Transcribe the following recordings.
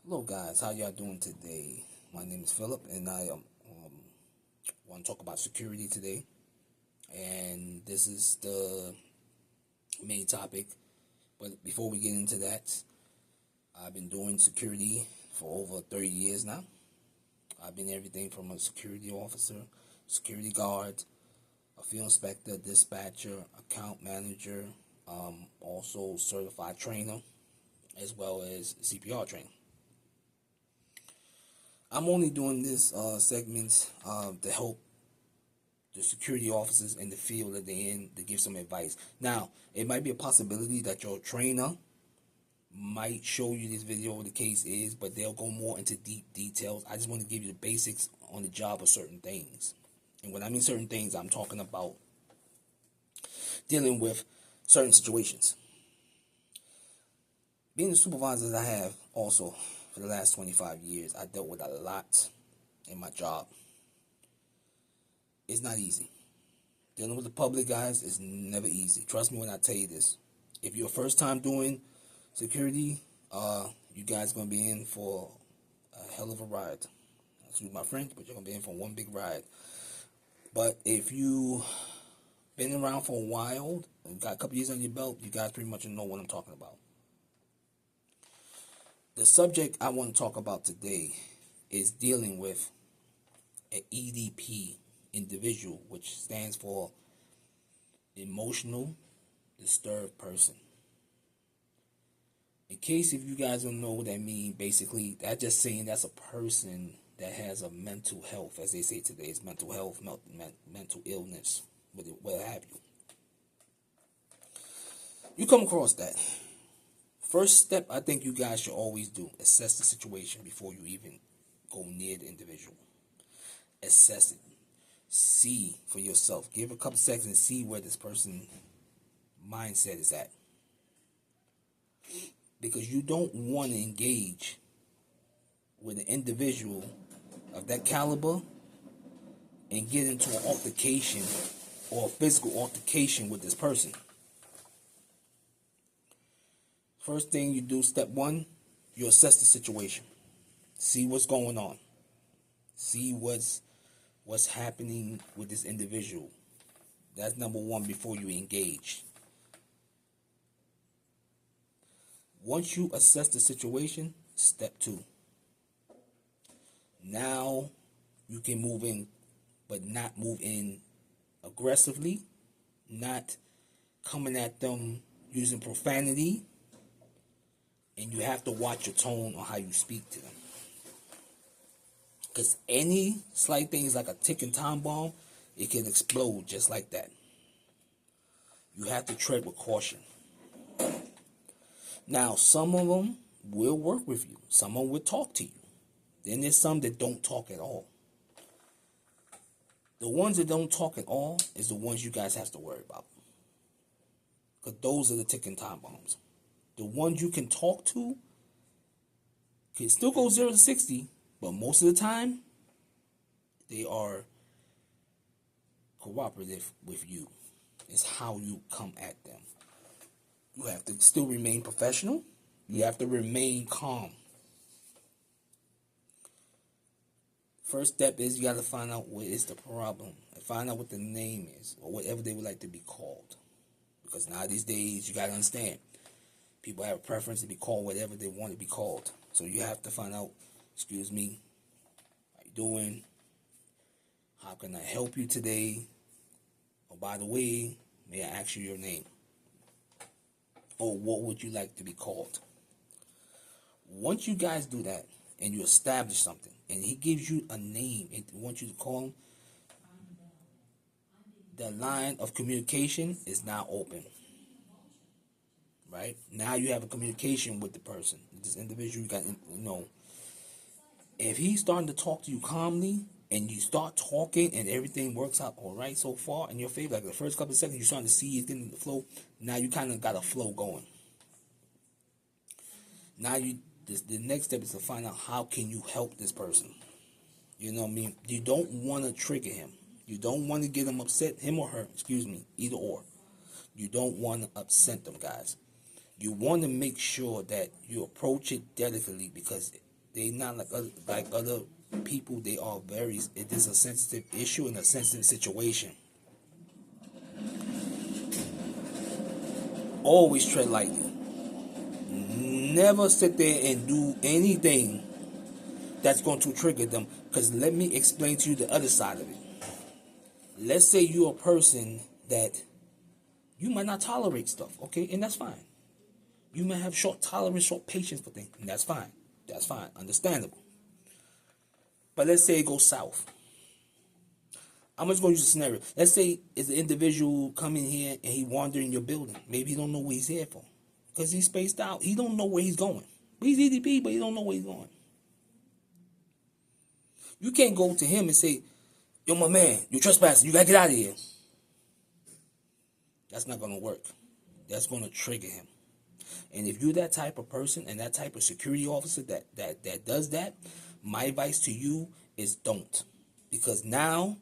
Hello guys, how y'all doing today? My name is Philip and I want to talk about security today. And this is the main topic. But before we get into that, I've been doing security for over 30 years now. I've been everything from a security officer, security guard, a field inspector, dispatcher, account manager, also certified trainer, as well as CPR trainer. I'm only doing this segment to help the security officers in the field that they're in to give some advice. Now, it might be a possibility that your trainer might show you this video what the case is, but they'll go more into deep details. I just want to give you the basics on the job of certain things. And when I mean certain things, I'm talking about dealing with certain situations. Being the supervisor that I have also for the last 25 years, I dealt with a lot in my job. It's not easy. Dealing with the public, guys, is never easy. Trust me when I tell you this. If you're first time doing security, you guys going to be in for a hell of a ride. Excuse my French, but you're going to be in for one big ride. But if you been around for a while and got a couple years on your belt, you guys pretty much know what I'm talking about. The subject I want to talk about today is dealing with an EDP, individual, which stands for emotional disturbed person. In case if you guys don't know what that means, basically that's just saying that's a person that has a mental health, as they say today, it's mental health, mental illness, what have you. You come across that. First step I think you guys should always do, assess the situation before you even go near the individual. Assess it. See for yourself. Give a couple seconds and see where this person's mindset is at. Because you don't want to engage with an individual of that caliber and get into an altercation or a physical altercation with this person. First thing you do, step one, you assess the situation. See what's going on. See what's happening with this individual. That's number one before you engage. Once you assess the situation, step two. Now you can move in, but not move in aggressively, not coming at them using profanity, and you have to watch your tone on how you speak to them. Because any slight thing is like a ticking time bomb, it can explode just like that. You have to tread with caution. Now, some of them will work with you. Some of them will talk to you. Then there's some that don't talk at all. The ones that don't talk at all is the ones you guys have to worry about. Because those are the ticking time bombs. The ones you can talk to can still go 0 to 60, but most of the time, they are cooperative with you. It's how you come at them. You have to still remain professional. You have to remain calm. First step is you got to find out what is the problem. And find out what the name is, or whatever they would like to be called. Because now these days, you got to understand, people have a preference to be called whatever they want to be called. So you have to find out, excuse me, how you doing? How can I help you today? Oh, by the way, may I ask you your name? Or what would you like to be called? Once you guys do that, and you establish something, and he gives you a name, and wants you to call him, the line of communication is now open. Right? Now you have a communication with the person. This individual, you got, if he's starting to talk to you calmly, and you start talking, and everything works out all right so far in your favor, like the first couple of seconds, you're starting to see it getting the flow. Now you kind of got a flow going. Now the next step is to find out how can you help this person. You know what I mean? You don't want to trigger him. You don't want to get him upset, him or her, excuse me, either or. You don't want to upset them, guys. You want to make sure that you approach it delicately, because They not like other people. They are very. It is a sensitive issue and a sensitive situation. Always tread lightly. Never sit there and do anything that's going to trigger them. Because let me explain to you the other side of it. Let's say you're a person that you might not tolerate stuff, okay? And that's fine. You may have short tolerance, short patience for things, and that's fine. That's fine. Understandable. But let's say it goes south. I'm just going to use a scenario. Let's say it's an individual coming here and he wandering your building. Maybe he don't know what he's here for. Because he's spaced out. He don't know where he's going. But he's EDP, but he don't know where he's going. You can't go to him and say, yo, my man, you trespassing. You got to get out of here. That's not going to work. That's going to trigger him. And if you're that type of person and that type of security officer that does that, my advice to you is don't. Because now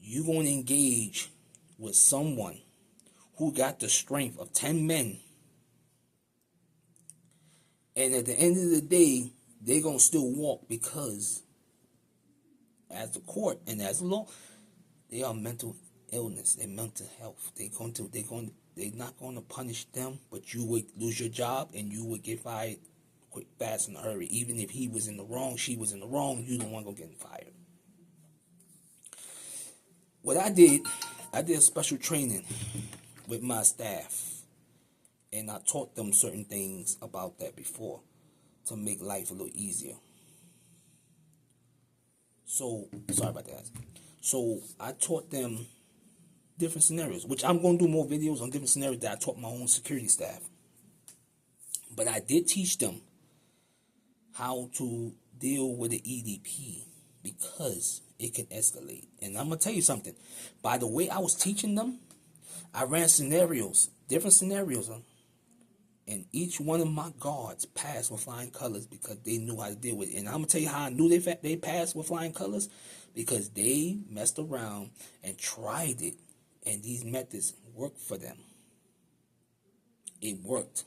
you're going to engage with someone who got the strength of 10 men. And at the end of the day, they're going to still walk because as the court and as the law, they are mental illness and mental health. They're not going to punish them, but you would lose your job and you would get fired quick, fast, in a hurry. Even if he was in the wrong, she was in the wrong, you don't want to go get fired. What I did a special training with my staff, and I taught them certain things about that before to make life a little easier. So, sorry about that. So, I taught them different scenarios, which I'm going to do more videos on different scenarios that I taught my own security staff. But I did teach them how to deal with the EDP because it can escalate. And I'm going to tell you something. By the way I was teaching them, I ran scenarios, different scenarios, and each one of my guards passed with flying colors because they knew how to deal with it. And I'm going to tell you how I knew they passed with flying colors, because they messed around and tried it. And these methods worked for them. It worked.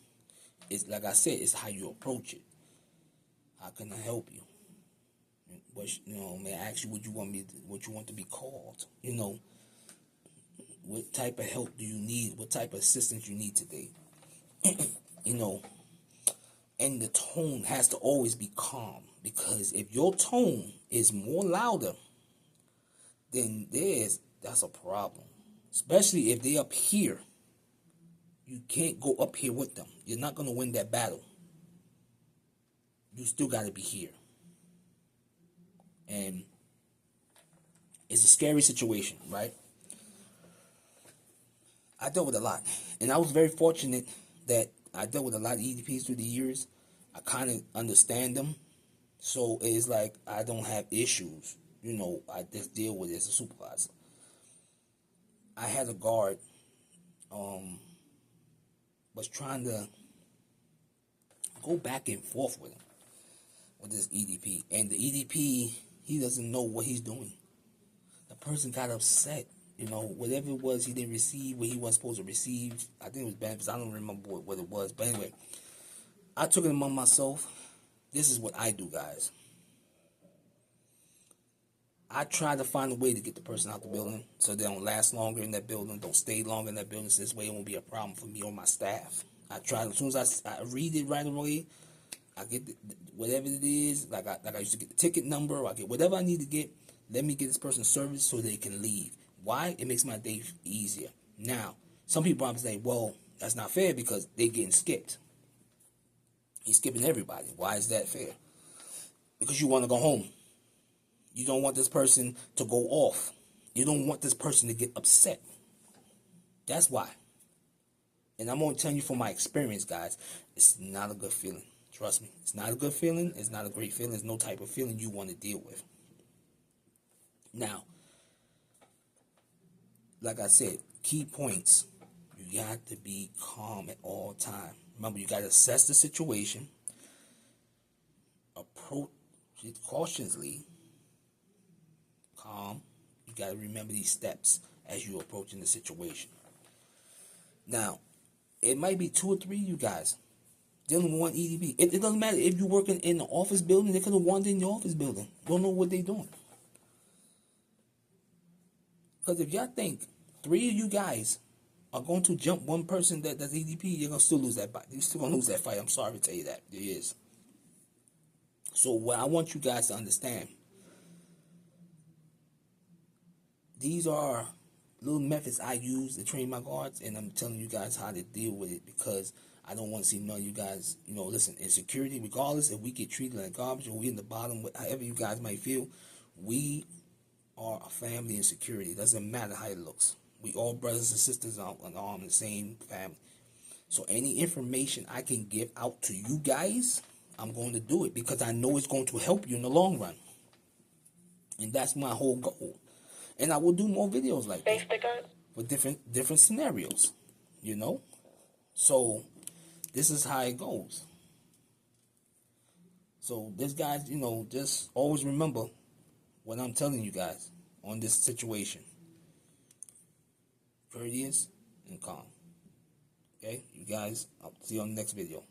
It's like I said, it's how you approach it. How can I help you? May I ask you what you want to be called? What type of help do you need? What type of assistance you need today? And the tone has to always be calm, because if your tone is more louder, then that's a problem. Especially if they're up here. You can't go up here with them. You're not going to win that battle. You still got to be here. And it's a scary situation, right? I dealt with a lot. And I was very fortunate that I dealt with a lot of EDPs through the years. I kind of understand them. So it's like I don't have issues. I just deal with it as a supervisor. I had a guard was trying to go back and forth with him, with this EDP. And the EDP, he doesn't know what he's doing. The person got upset. Whatever it was, he didn't receive what he was supposed to receive. I think it was benefits. I don't remember what it was. But anyway, I took it among myself. This is what I do, guys. I try to find a way to get the person out the building so they don't last longer in that building, don't stay longer in that building, so this way it won't be a problem for me or my staff. I try, as soon as I read it right away, I get whatever it is, like I used to get the ticket number, or I get whatever I need to get. Let me get this person service so they can leave. Why? It makes my day easier. Now, some people probably say, well, that's not fair because they're getting skipped. He's skipping everybody. Why is that fair? Because you want to go home. You don't want this person to go off. You don't want this person to get upset. That's why. And I'm only telling you from my experience, guys. It's not a good feeling. Trust me. It's not a good feeling. It's not a great feeling. It's no type of feeling you want to deal with. Now, like I said, key points. You got to be calm at all times. Remember, you got to assess the situation. Approach it cautiously. Calm. You got to remember these steps as you approaching the situation. Now, it might be 2 or 3 of you guys. dealing with one EDP. It doesn't matter if you're working in the office building. They could have wanted in the office building. Don't know what they're doing. Because if y'all think 3 of you guys are going to jump one person that's EDP, you're going to still lose that fight. You're still going to lose that fight. I'm sorry to tell you that. It is. So what I want you guys to understand, these are little methods I use to train my guards, and I'm telling you guys how to deal with it, because I don't want to see none of you guys, listen, in security, regardless if we get treated like garbage or we in the bottom, however you guys might feel, we are a family in security. It doesn't matter how it looks. We all brothers and sisters are in the same family. So any information I can give out to you guys, I'm going to do it, because I know it's going to help you in the long run. And that's my whole goal. And I will do more videos like that for different scenarios, So this is how it goes. So this guys, just always remember what I'm telling you guys on this situation. Courteous and calm. Okay, you guys, I'll see you on the next video.